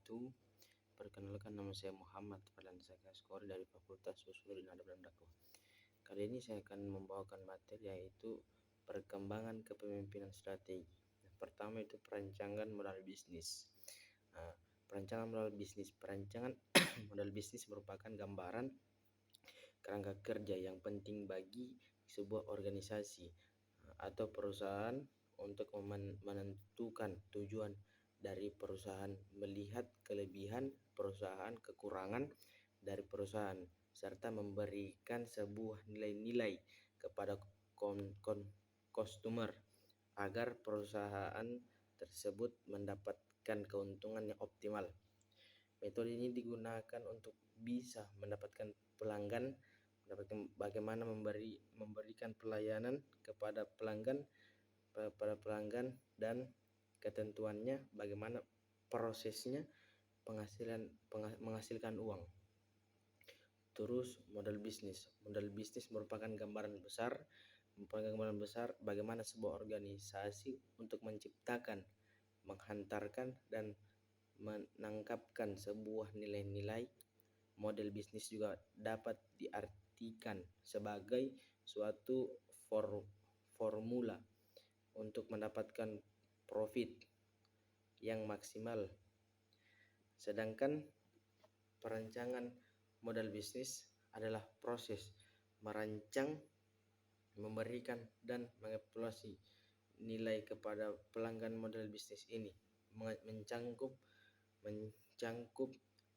wabarakatuh. Perkenalkan, nama saya Muhammad Fadlansyah Kaskor dari Fakultas Usul Adab dan Dakwah. Kali ini saya akan membawakan materi yaitu perkembangan kepemimpinan strategi. Yang pertama itu perancangan modal bisnis. Perancangan modal bisnis. Perancangan modal bisnis merupakan gambaran kerangka kerja yang penting bagi sebuah organisasi atau perusahaan untuk menentukan tujuan dari perusahaan, melihat kelebihan perusahaan, kekurangan dari perusahaan, serta memberikan sebuah nilai-nilai kepada customer agar perusahaan tersebut mendapatkan keuntungan yang optimal. Metode ini digunakan untuk bisa mendapatkan pelanggan, bagaimana memberikan pelayanan kepada pelanggan dan ketentuannya bagaimana prosesnya menghasilkan uang. Terus modal bisnis merupakan gambaran besar bagaimana sebuah organisasi untuk menciptakan, menghantarkan dan menangkapkan sebuah nilai-nilai. Model bisnis juga dapat diartikan sebagai suatu formula untuk mendapatkan profit yang maksimal. Sedangkan perancangan modal bisnis adalah proses merancang, memberikan dan mengevaluasi nilai kepada pelanggan. Model bisnis ini mencangkup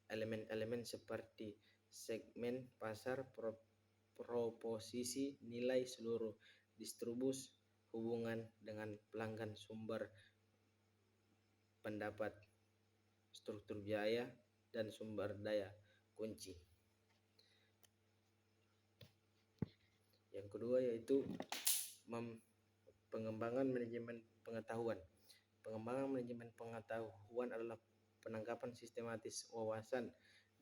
elemen-elemen seperti segmen pasar, proposisi nilai, seluruh distribusi, hubungan dengan pelanggan, sumber pendapat, struktur biaya, dan sumber daya kunci. Yang kedua yaitu pengembangan manajemen pengetahuan. Pengembangan manajemen pengetahuan adalah penangkapan sistematis wawasan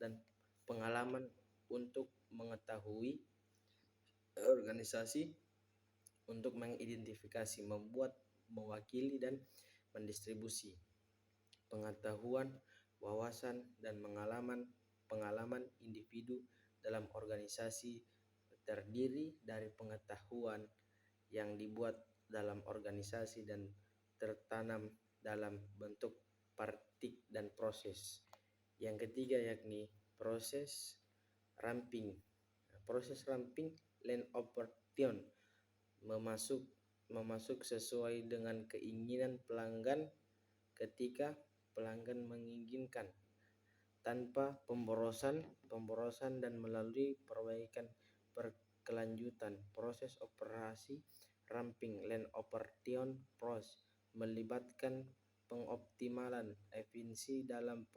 dan pengalaman untuk mengetahui organisasi, untuk mengidentifikasi, membuat, mewakili dan mendistribusi pengetahuan, wawasan dan pengalaman individu dalam organisasi. Terdiri dari pengetahuan yang dibuat dalam organisasi dan tertanam dalam bentuk praktik dan proses. Yang ketiga yakni proses ramping. Proses ramping land operation memasuk sesuai dengan keinginan pelanggan ketika pelanggan menginginkan, tanpa pemborosan dan melalui perbaikan berkelanjutan. Proses operasi ramping land operation process melibatkan pengoptimalan efisiensi dalam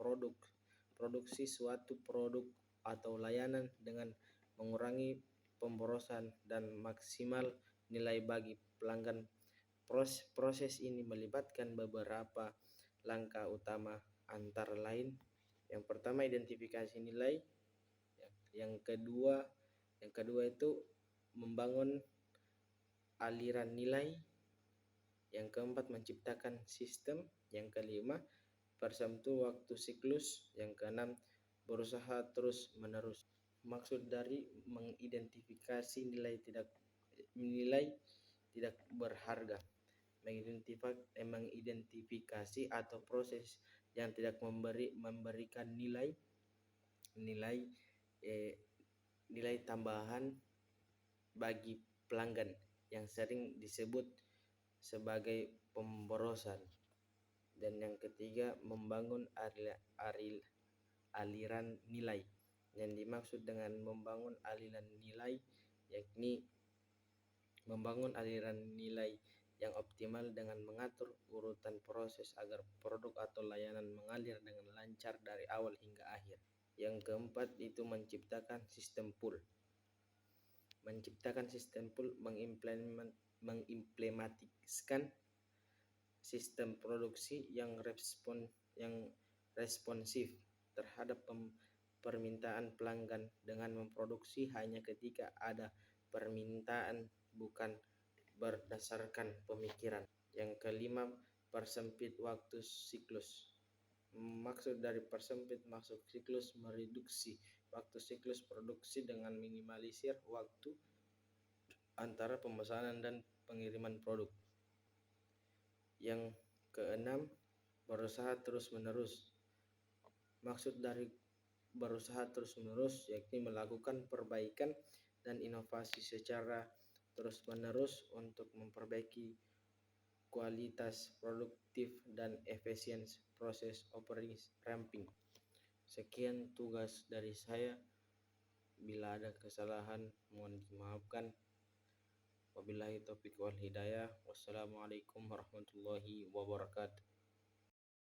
produksi suatu produk atau layanan dengan mengurangi pemborosan dan maksimal nilai bagi pelanggan. Proses ini melibatkan beberapa langkah utama, antara lain yang pertama identifikasi nilai, yang kedua itu membangun aliran nilai, yang keempat menciptakan sistem, yang kelima persentase waktu siklus, yang keenam berusaha terus menerus. Maksud dari mengidentifikasi nilai tidak berharga, mengidentifikasi atau proses yang tidak memberikan nilai tambahan bagi pelanggan, yang sering disebut sebagai pemborosan. Dan yang ketiga membangun aliran nilai. Yang dimaksud dengan membangun aliran nilai yakni membangun aliran nilai yang optimal dengan mengatur urutan proses agar produk atau layanan mengalir dengan lancar dari awal hingga akhir. Yang keempat itu menciptakan sistem pool. Mengimplementasikan sistem produksi yang responsif terhadap permintaan pelanggan dengan memproduksi hanya ketika ada permintaan, bukan berdasarkan pemikiran. Yang kelima persempit waktu siklus, Maksud dari persempit masuk siklus mereduksi waktu siklus produksi dengan minimalisir waktu antara pemesanan dan pengiriman produk. Yang keenam, berusaha terus-menerus. Maksud dari berusaha terus-menerus yakni melakukan perbaikan dan inovasi secara terus-menerus untuk memperbaiki kualitas produktif dan efisiensi proses ramping. Sekian tugas dari saya. Bila ada kesalahan mohon dimaafkan. Wabillahi taufiq wal hidayah. Wassalamualaikum warahmatullahi wabarakatuh.